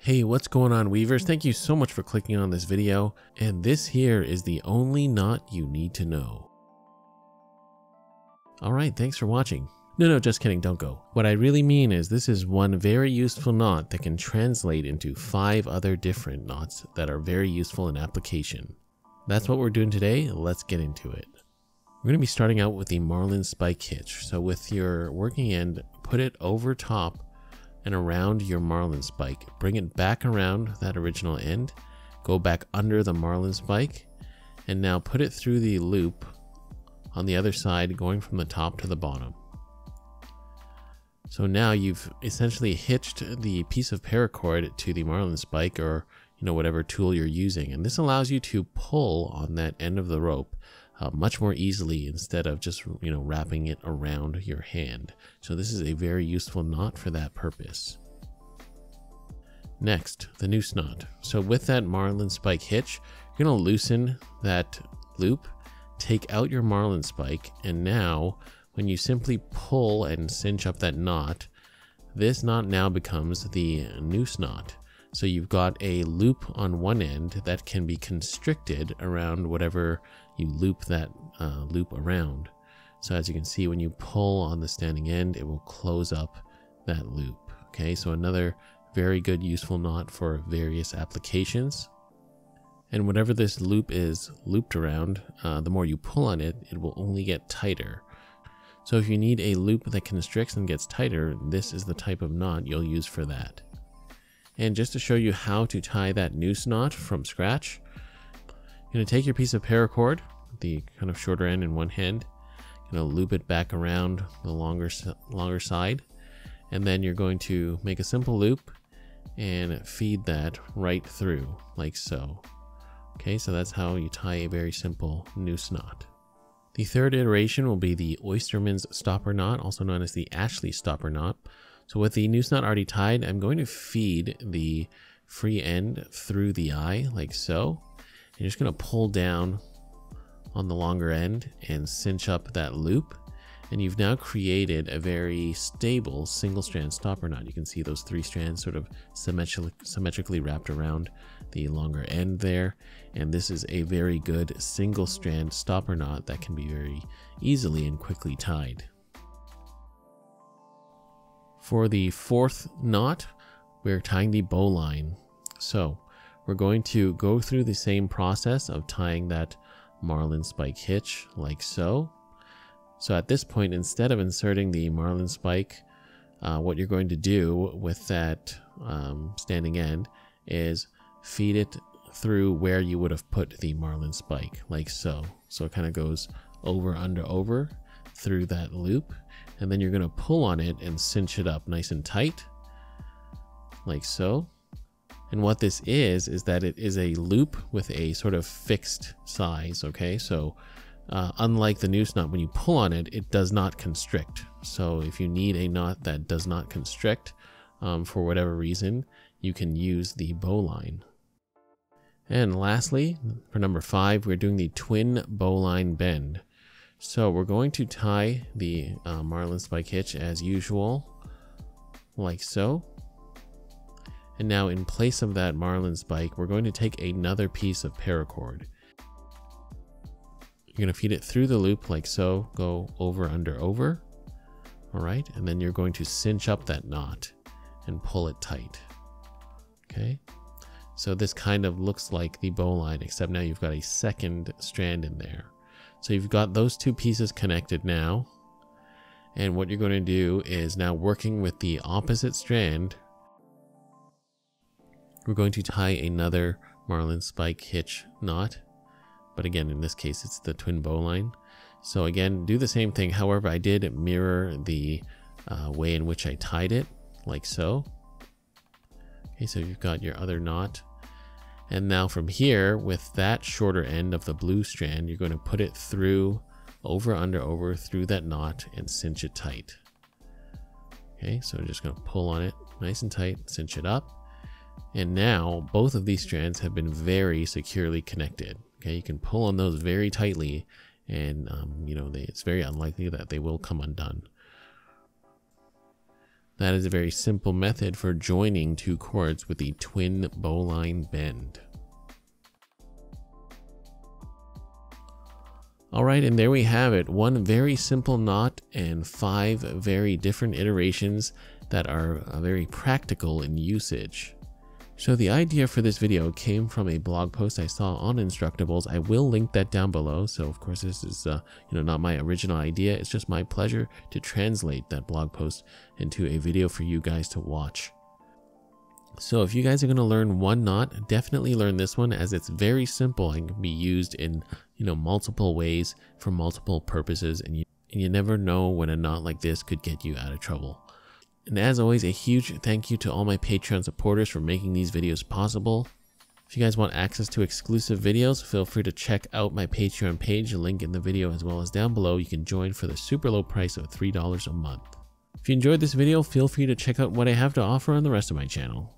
Hey, what's going on, weavers? Thank you so much for clicking on this video, and this here is the only knot you need to know. Alright, thanks for watching. No, just kidding, don't go. What I really mean is this is one very useful knot that can translate into 5 other different knots that are very useful in application. That's what we're doing today. Let's get into it. We're going to be starting out with the Marlin spike hitch. So with your working end, put it over top and around your Marlin spike. Bring it back around that original end, go back under the Marlin spike, and now put it through the loop on the other side, going from the top to the bottom. So now you've essentially hitched the piece of paracord to the Marlin spike, or whatever tool you're using, and this allows you to pull on that end of the rope much more easily instead of just wrapping it around your hand. So this is a very useful knot for that purpose. Next, the noose knot. So with that Marlin spike hitch, you're going to loosen that loop, take out your Marlin spike, and now when you simply pull and cinch up that knot, this knot now becomes the noose knot. So you've got a loop on one end that can be constricted around whatever you loop that loop around. So as you can see, when you pull on the standing end, it will close up that loop. Okay, so another very good useful knot for various applications. And whatever this loop is looped around, the more you pull on it, it will only get tighter. So if you need a loop that constricts and gets tighter, this is the type of knot you'll use for that. And just to show you how to tie that noose knot from scratch, you're going to take your piece of paracord, the kind of shorter end in one hand, loop it back around the longer side, and then you're going to make a simple loop and feed that right through, like so. Okay, so that's how you tie a very simple noose knot. The third iteration will be the Oysterman's stopper knot, also known as the Ashley stopper knot. So with the noose knot already tied, I'm going to feed the free end through the eye, like so. And you're just going to pull down on the longer end and cinch up that loop. And you've now created a very stable single strand stopper knot. You can see those 3 strands sort of symmetrically wrapped around the longer end there. And this is a very good single strand stopper knot that can be very easily and quickly tied. For the 4th knot, we're tying the bowline. So we're going to go through the same process of tying that Marlin spike hitch, like so. So at this point, instead of inserting the Marlin spike, what you're going to do with that standing end is feed it through where you would have put the Marlin spike, like so. So it kind of goes over, under, over through that loop. And then you're going to pull on it and cinch it up nice and tight, like so. And what this is that it is a loop with a sort of fixed size, okay? So unlike the noose knot, when you pull on it, it does not constrict. So if you need a knot that does not constrict for whatever reason, you can use the bowline. And lastly, for number 5, we're doing the twin bowline bend. So we're going to tie the Marlin spike hitch as usual, like so. And now in place of that Marlin spike, we're going to take another piece of paracord. You're going to feed it through the loop like so, go over, under, over. All right, and then you're going to cinch up that knot and pull it tight. Okay, so this kind of looks like the bowline, except now you've got a second strand in there. So you've got those 2 pieces connected now. And what you're going to do is, now working with the opposite strand, we're going to tie another Marlin spike hitch knot. But again, in this case, it's the twin bowline. So again, do the same thing. However, I did mirror the way in which I tied it, like so. Okay, so you've got your other knot. And now from here, with that shorter end of the blue strand, you're going to put it through, over, under, over, through that knot and cinch it tight. Okay, so I'm just going to pull on it nice and tight, cinch it up. And now both of these strands have been very securely connected. Okay, you can pull on those very tightly, and it's very unlikely that they will come undone. That is a very simple method for joining two cords with a twin bowline bend. Alright, and there we have it. One very simple knot and 5 very different iterations that are very practical in usage. So the idea for this video came from a blog post I saw on Instructables. I will link that down below. So of course this is not my original idea. It's just my pleasure to translate that blog post into a video for you guys to watch. So if you guys are going to learn one knot, definitely learn this one, as it's very simple and can be used in multiple ways for multiple purposes, and you never know when a knot like this could get you out of trouble. And as always, a huge thank you to all my Patreon supporters for making these videos possible. If you guys want access to exclusive videos, feel free to check out my Patreon page, link in the video as well as down below. You can join for the super low price of $3 a month. If you enjoyed this video, feel free to check out what I have to offer on the rest of my channel.